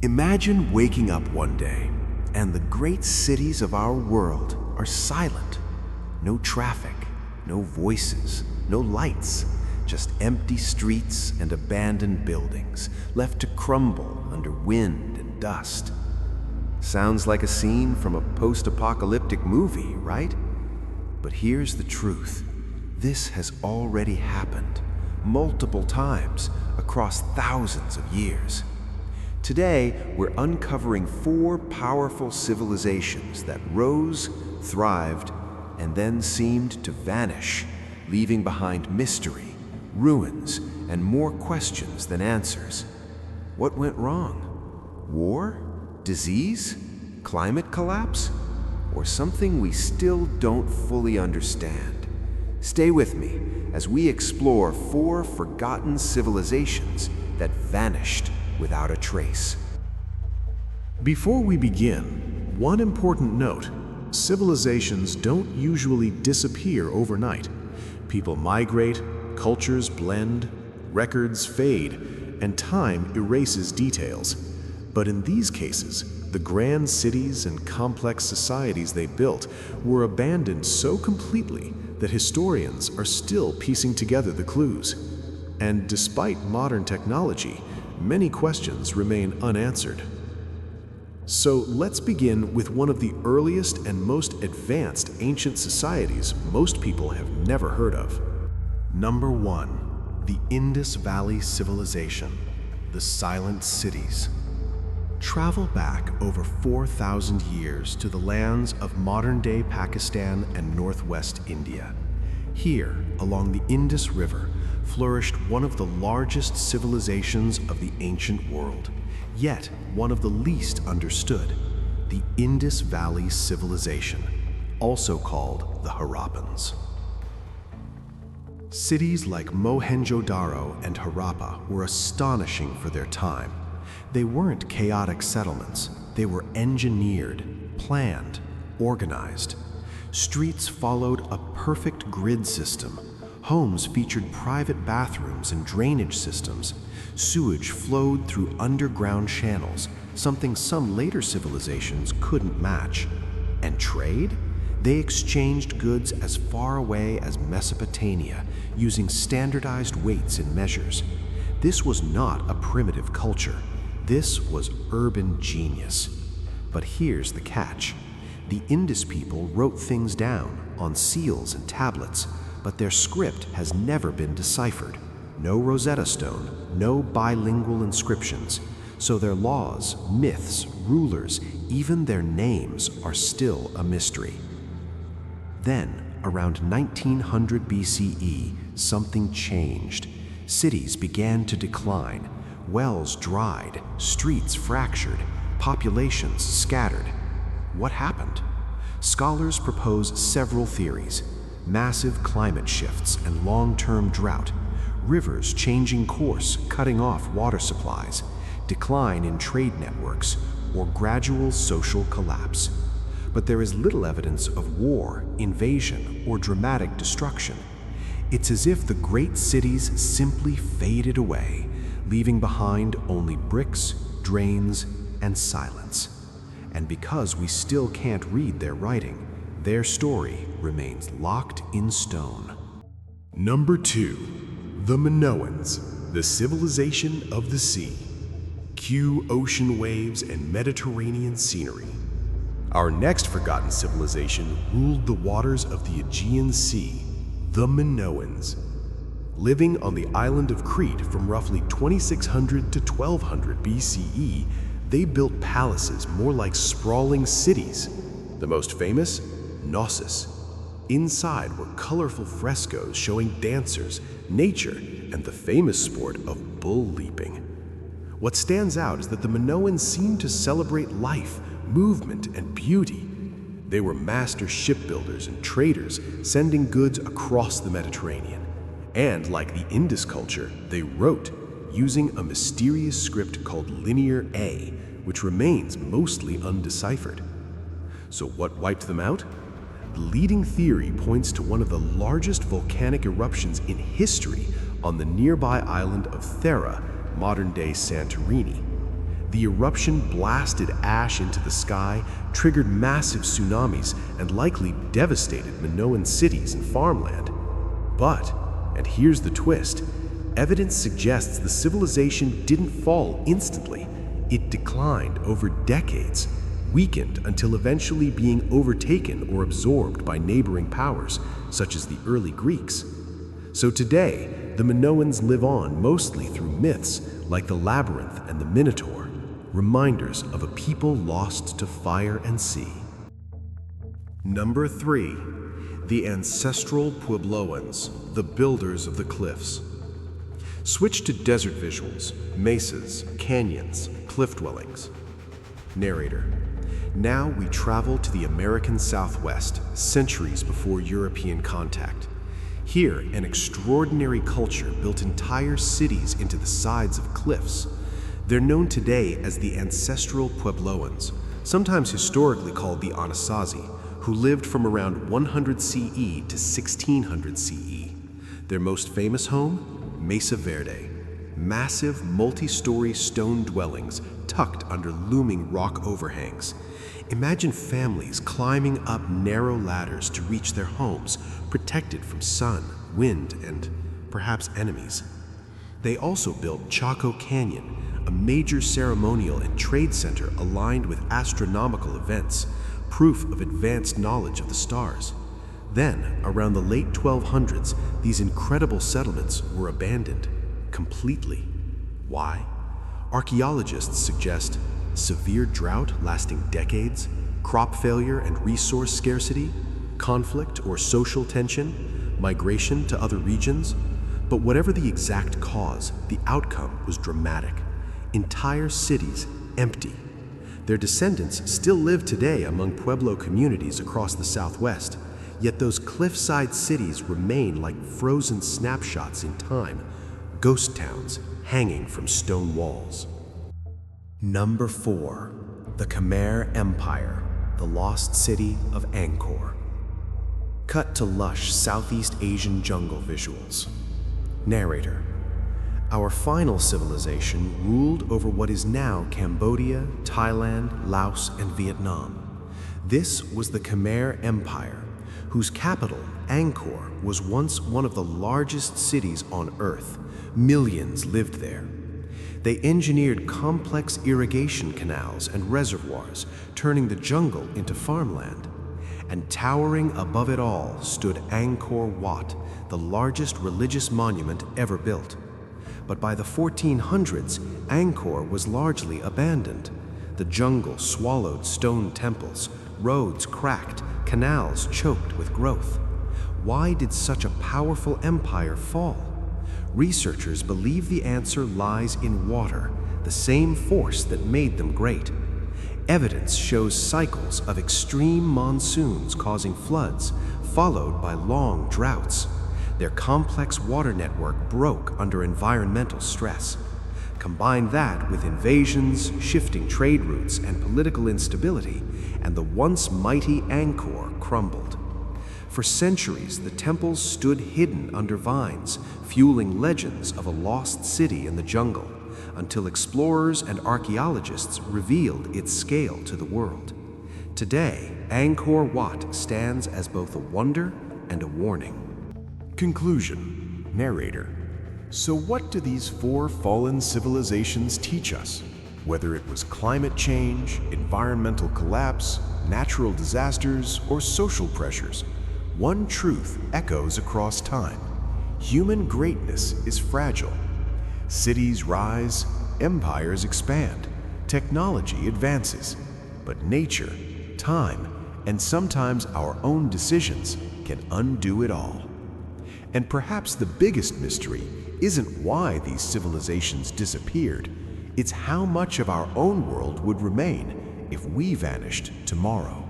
Imagine waking up one day and the great cities of our world are silent. No traffic, no voices, no lights, just empty streets and abandoned buildings left to crumble under wind and dust. Sounds like a scene from a post-apocalyptic movie, right? But here's the truth. This has already happened multiple times across thousands of years. Today, we're uncovering 4 powerful civilizations that rose, thrived, and then seemed to vanish, leaving behind mystery, ruins, and more questions than answers. What went wrong? War? Disease? Climate collapse? Or something we still don't fully understand? Stay with me as we explore 4 forgotten civilizations that vanished without a trace. Before we begin, one important note: civilizations don't usually disappear overnight. People migrate, cultures blend, records fade, and time erases details. But in these cases, the grand cities and complex societies they built were abandoned so completely that historians are still piecing together the clues. And despite modern technology, many questions remain unanswered. So let's begin with one of the earliest and most advanced ancient societies most people have never heard of. Number 1, the Indus Valley Civilization, the Silent Cities. Travel back over 4,000 years to the lands of modern-day Pakistan and northwest India. Here, along the Indus River, flourished one of the largest civilizations of the ancient world, yet one of the least understood, the Indus Valley Civilization, also called the Harappans. Cities like Mohenjo-daro and Harappa were astonishing for their time. They weren't chaotic settlements. They were engineered, planned, organized. Streets followed a perfect grid system. Homes featured private bathrooms and drainage systems. Sewage flowed through underground channels, something some later civilizations couldn't match. And trade? They exchanged goods as far away as Mesopotamia, using standardized weights and measures. This was not a primitive culture. This was urban genius. But here's the catch. The Indus people wrote things down on seals and tablets, but their script has never been deciphered. No Rosetta Stone, no bilingual inscriptions. So their laws, myths, rulers, even their names are still a mystery. Then, around 1900 BCE, something changed. Cities began to decline. Wells dried, streets fractured, populations scattered. What happened? Scholars propose several theories: massive climate shifts and long-term drought, rivers changing course, cutting off water supplies, decline in trade networks, or gradual social collapse. But there is little evidence of war, invasion, or dramatic destruction. It's as if the great cities simply faded away, leaving behind only bricks, drains, and silence. And because we still can't read their writing, their story remains locked in stone. Number 2, the Minoans, the civilization of the sea. Cue ocean waves and Mediterranean scenery. Our next forgotten civilization ruled the waters of the Aegean Sea, the Minoans. Living on the island of Crete from roughly 2600 to 1200 BCE, they built palaces more like sprawling cities. The most famous? Knossos. Inside were colorful frescoes showing dancers, nature, and the famous sport of bull leaping. What stands out is that the Minoans seemed to celebrate life, movement, and beauty. They were master shipbuilders and traders, sending goods across the Mediterranean. And like the Indus culture, they wrote, using a mysterious script called Linear A, which remains mostly undeciphered. So what wiped them out? The leading theory points to one of the largest volcanic eruptions in history on the nearby island of Thera, modern-day Santorini. The eruption blasted ash into the sky, triggered massive tsunamis, and likely devastated Minoan cities and farmland. But, and here's the twist, evidence suggests the civilization didn't fall instantly. It declined over decades, weakened until eventually being overtaken or absorbed by neighboring powers, such as the early Greeks. So today, the Minoans live on mostly through myths like the Labyrinth and the Minotaur, reminders of a people lost to fire and sea. Number 3. The Ancestral Puebloans, the builders of the cliffs. Switch to desert visuals, mesas, canyons, cliff dwellings. Narrator. Now we travel to the American Southwest, centuries before European contact. Here, an extraordinary culture built entire cities into the sides of cliffs. They're known today as the Ancestral Puebloans, sometimes historically called the Anasazi, who lived from around 100 CE to 1600 CE. Their most famous home? Mesa Verde, massive multi-story stone dwellings tucked under looming rock overhangs. Imagine families climbing up narrow ladders to reach their homes, protected from sun, wind, and perhaps enemies. They also built Chaco Canyon, a major ceremonial and trade center aligned with astronomical events, proof of advanced knowledge of the stars. Then, around the late 1200s, these incredible settlements were abandoned completely. Why? Archaeologists suggest severe drought lasting decades, crop failure and resource scarcity, conflict or social tension, migration to other regions. But whatever the exact cause, the outcome was dramatic. Entire cities empty. Their descendants still live today among Pueblo communities across the Southwest, yet those cliffside cities remain like frozen snapshots in time, ghost towns hanging from stone walls. Number 4. The Khmer Empire, the lost city of Angkor. Cut to lush Southeast Asian jungle visuals. Narrator. Our final civilization ruled over what is now Cambodia, Thailand, Laos, and Vietnam. This was the Khmer Empire, whose capital, Angkor, was once one of the largest cities on Earth. Millions lived there. They engineered complex irrigation canals and reservoirs, turning the jungle into farmland. And towering above it all stood Angkor Wat, the largest religious monument ever built. But by the 1400s, Angkor was largely abandoned. The jungle swallowed stone temples, roads cracked, canals choked with growth. Why did such a powerful empire fall? Researchers believe the answer lies in water, the same force that made them great. Evidence shows cycles of extreme monsoons causing floods, followed by long droughts. Their complex water network broke under environmental stress. Combine that with invasions, shifting trade routes, and political instability, and the once mighty Angkor crumbled. For centuries, the temples stood hidden under vines, fueling legends of a lost city in the jungle, until explorers and archaeologists revealed its scale to the world. Today, Angkor Wat stands as both a wonder and a warning. Conclusion. Narrator. So what do these 4 fallen civilizations teach us? Whether it was climate change, environmental collapse, natural disasters, or social pressures, one truth echoes across time. Human greatness is fragile. Cities rise, empires expand, technology advances, but nature, time, and sometimes our own decisions can undo it all. And perhaps the biggest mystery isn't why these civilizations disappeared, it's how much of our own world would remain if we vanished tomorrow.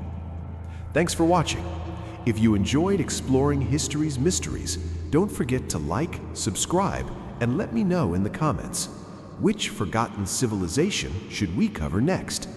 Thanks for watching. If you enjoyed exploring history's mysteries, don't forget to like, subscribe, and let me know in the comments, which forgotten civilization should we cover next?